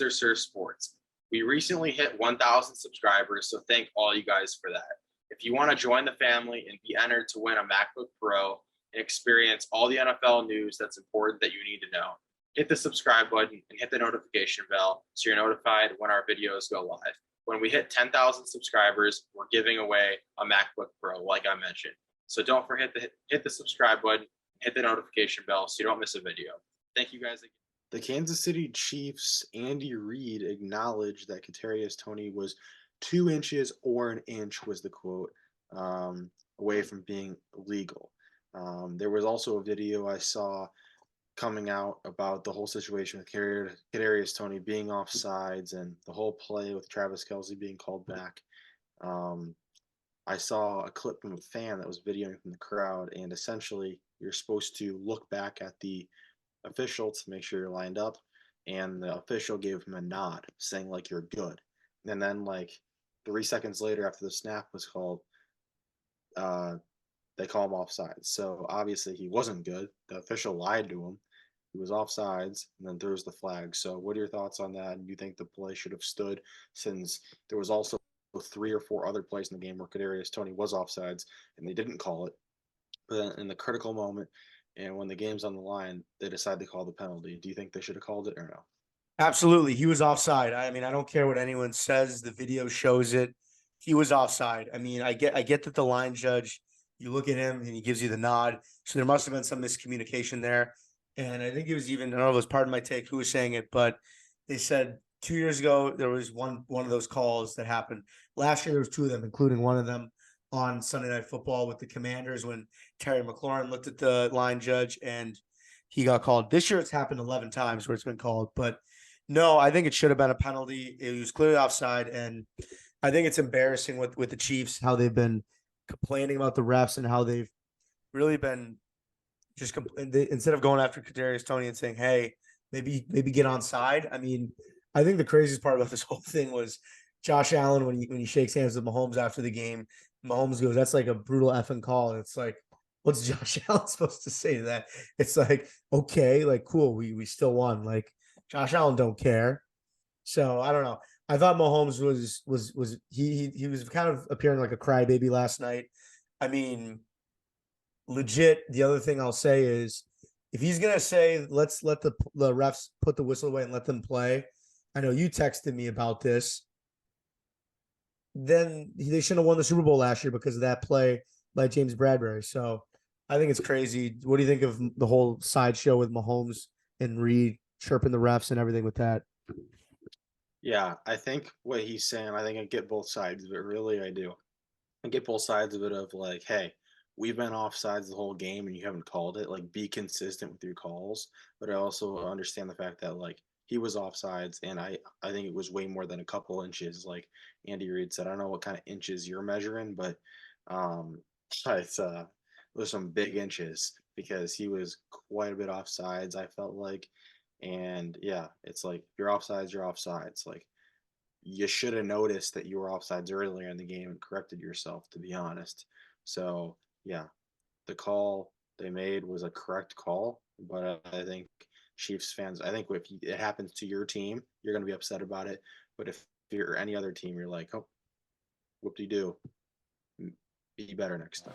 Mr. Sir Sports. We recently hit 1,000 subscribers, so thank all you guys for that. If you want to join the family and be entered to win a MacBook Pro and experience all the NFL news that's important that you need to know, hit the subscribe button and hit the notification bell so you're notified when our videos go live. When we hit 10,000 subscribers, we're giving away a MacBook Pro, like I mentioned. So don't forget to hit the subscribe button, hit the notification bell so you don't miss a video. Thank you guys again. The Kansas City Chiefs' Andy Reid acknowledged that Kadarius Toney was 2 inches or an inch, was the quote, away from being illegal. There was also a video I saw coming out about the whole situation with Kadarius Toney being offsides and the whole play with Travis Kelce being called back. I saw a clip from a fan that was videoing from the crowd, and essentially you're supposed to look back at the official to make sure you're lined up, and the official gave him a nod saying like you're good, and then like 3 seconds later after the snap was called, they call him offsides. So obviously he wasn't good. The official lied to him. He was offsides and then throws the flag. So what are your thoughts on that? And do you think the play should have stood, since there was also 3 or 4 other plays in the game where Kadarius Toney was offsides and they didn't call it, but then in the critical moment and when the game's on the line, they decide to call the penalty? Do you think they should have called it or no? Absolutely. He was offside. I mean, I don't care what anyone says. The video shows it. He was offside. I mean, I get that the line judge, you look at him and he gives you the nod. So there must have been some miscommunication there. And I think it was even, I don't know if it was part of my take who was saying it, but they said 2 years ago, there was one of those calls that happened. Last year, there was 2 of them, including one of them on Sunday Night Football with the Commanders when Terry McLaurin looked at the line judge and he got called. This year, it's happened 11 times where it's been called, but no, I think it should have been a penalty. It was clearly offside, and I think it's embarrassing with the Chiefs how they've been complaining about the refs and how they've really been just instead of going after Kadarius Toney and saying, "Hey, maybe get on side." I mean, I think the craziest part about this whole thing was Josh Allen when he shakes hands with Mahomes after the game. Mahomes goes, "That's like a brutal effing call," and it's like, what's Josh Allen supposed to say to that? It's like, okay, like cool, we still won, like. Josh Allen don't care. So I don't know. I thought Mahomes was he was kind of appearing like a crybaby last night. I mean, legit, the other thing I'll say is if he's gonna say let's let the refs put the whistle away and let them play. I know you texted me about this. Then they shouldn't have won the Super Bowl last year because of that play by James Bradbury. So I think it's crazy. What do you think of the whole sideshow with Mahomes and Reid chirping the refs and everything with that? Yeah, I think what he's saying, I think I get both sides of it. Really, I do. I get both sides of it of like, hey, we've been offsides the whole game and you haven't called it. Like, be consistent with your calls. But I also understand the fact that like he was offsides, and I think it was way more than a couple inches. Like Andy Reid said, I don't know what kind of inches you're measuring, but it's it was some big inches because he was quite a bit offsides, I felt like. And yeah, it's like you're offsides, you're offsides. Like you should have noticed that you were offsides earlier in the game and corrected yourself, to be honest. So yeah, the call they made was a correct call, but I think Chiefs fans, I think if it happens to your team, you're going to be upset about it. But if you're any other team, you're like, oh, whoop-de-doo. Be better next time.